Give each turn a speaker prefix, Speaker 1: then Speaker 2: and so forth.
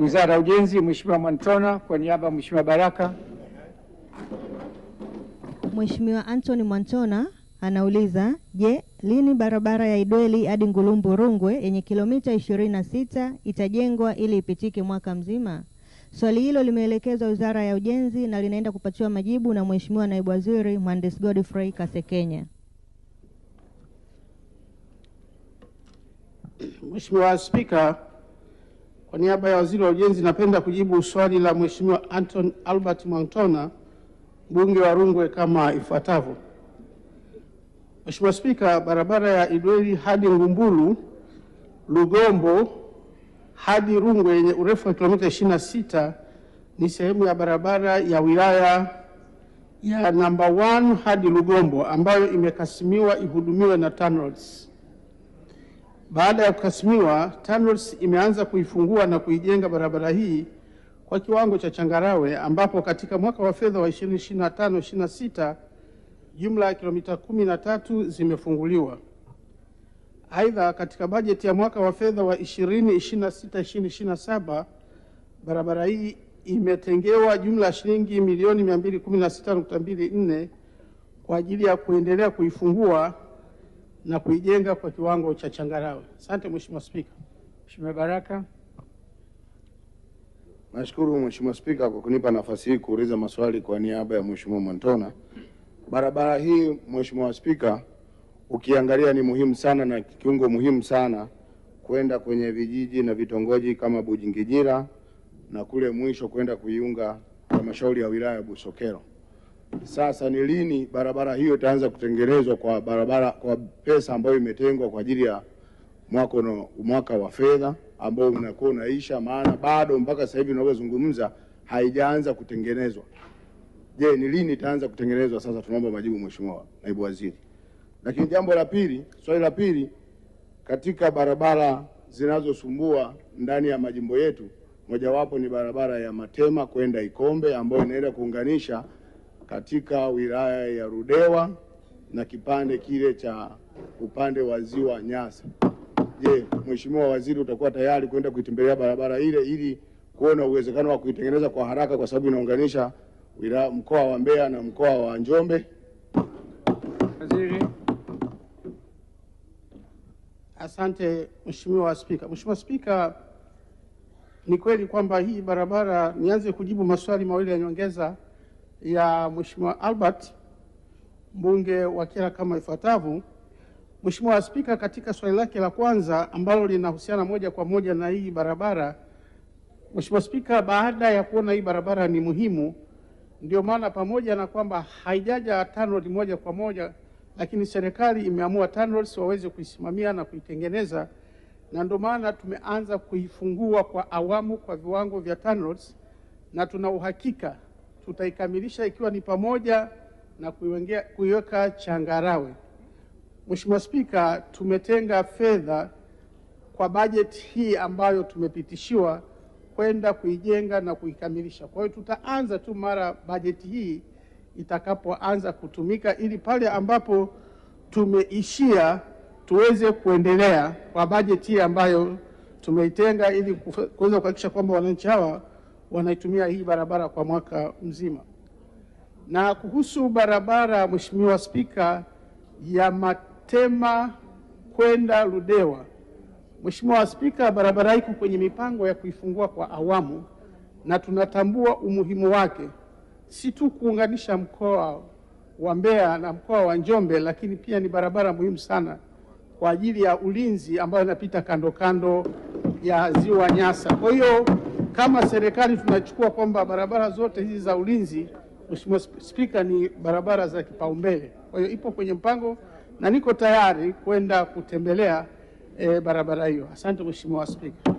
Speaker 1: Wizara ya Ujenzi, Mheshimiwa Mwantona kwa niaba ya Mheshimiwa Baraka.
Speaker 2: Mheshimiwa Anthony Mwantona anauliza, je, lini barabara ya Idweli hadi Ngulumbu Rungwe yenye kilomita 26 itajengwa ili ipitike mwaka mzima? Swali hilo limeelekezwa Wizara ya Ujenzi na linaenda kupatiwa majibu na Mheshimiwa Naibu Waziri Mhandisi Godfrey Kasekenya.
Speaker 3: Mheshimiwa Spika, kwa niaba ya Waziri wa Ujenzi napenda kujibu swali la Mheshimiwa Anthony Albert Mwantona, mbunge wa Rungwe kama ifuatavyo. Mheshimiwa Spika, barabara ya Idweli hadi Ngumbulu Lugombo hadi Rungwe yenye urefu wa kilomita 26 ni sehemu ya barabara ya wilaya ya namba 1 hadi Lugombo ambayo imekasimiwa ihudumiwe na TANROADS. Baada ya kukasimiwa, TANROADS imeanza kuifungua na kuijenga barabara hii kwa kiwango cha changarawe, ambapo katika mwaka wa fedha wa 2025/26 jumla ya kilomita 13 zimefunguliwa. Aidha, katika bajeti ya mwaka wa fedha wa 2026/27 barabara hii imetengewa jumla ya shilingi milioni 216.24 kwa ajili ya kuendelea kuifungua na kuijenga kwa kiwango cha changarawe. Asante Mheshimiwa Spika.
Speaker 1: Mheshimiwa Baraka.
Speaker 4: Nashukuru Mheshimiwa Spika kwa kunipa nafasi hii kuuliza maswali kwa niaba ya Mheshimiwa Mwantona. Barabara hii Mheshimiwa Spika, ukiangalia ni muhimu sana na kiungo muhimu sana kwenda kwenye vijiji na vitongoji kama Bujingijira na kule mwisho kwenda kuiunga halmashauri ya wilaya ya Busokelo. Sasa ni lini barabara hiyo itaanza kutengenezwa kwa pesa ambayo imetengwa kwa ajili ya mwaka wa fedha ambao unakuwa unaisha? Maana bado mpaka sasa hivi tunapozungumza haijaanza kutengenezwa. Je, ni lini itaanza kutengenezwa? Sasa tunaomba majibu Mheshimiwa Naibu Waziri. Lakini jambo la pili, swali la pili, katika barabara zinazosumbua ndani ya majimbo yetu, mojawapo ni barabara ya Matema kwenda Ikombe ambayo inaenda kuunganisha katika wilaya ya Rudewa na kipande kile cha upande wa Ziwa Nyasa. Je, Mheshimiwa Waziri utakuwa tayari kwenda kuitembelea barabara ile ili kuona uwezekano wa kuitengeneza kwa haraka, kwa sababu inaunganisha mkoa wa Mbeya na mkoa wa Njombe?
Speaker 1: Waziri.
Speaker 3: Asante Mheshimiwa Spika. Mheshimiwa Spika, ni kweli kwamba hii barabara, nianze kujibu maswali mawili ya nyongeza ya Mheshimiwa Albert mbunge wa Kyela kama ifuatavyo. Mheshimiwa Spika, katika swali lake la kwanza ambalo linahusiana moja kwa moja na hii barabara, Mheshimiwa Spika, baada ya kuona hii barabara ni muhimu, ndio maana pamoja na kwamba haijaja TANROADS moja kwa moja, lakini serikali imeamua TANROADS waweze kuisimamia na kuitengeneza, na ndio maana tumeanza kuifungua kwa awamu kwa viwango vya TANROADS, na tuna uhakika tutaikamilisha ikiwa ni pamoja na kuiweka changarawe. Mheshimiwa Spika, tumetenga fedha kwa bajeti hii ambayo tumepitishiwa kwenda kuijenga na kuikamilisha. Kwa hiyo tutaanza tu mara bajeti hii itakapoanza kutumika, ili pale ambapo tumeishia tuweze kuendelea kwa bajeti hii ambayo tumeitenga, ili kuweza kuhakikisha kwamba wananchi hawa wanaitumia hii barabara kwa mwaka mzima. Na kuhusu barabara, Mheshimiwa Spika, ya Matema kwenda Ludewa, Mheshimiwa Spika, barabara iko kwenye mipango ya kuifungua kwa awamu, na tunatambua umuhimu wake, si tu kuunganisha mkoa wa Mbeya na mkoa wa Njombe, lakini pia ni barabara muhimu sana kwa ajili ya ulinzi ambayo inapita kando kando ya Ziwa Nyasa. Kwa hiyo kama serikali tunachukua kwamba barabara zote hizi za ulinzi, Mheshimiwa Spika, ni barabara za kipaumbele. Kwa hiyo ipo kwenye mpango na niko tayari kwenda kutembelea barabara hiyo. Asante Mheshimiwa Spika.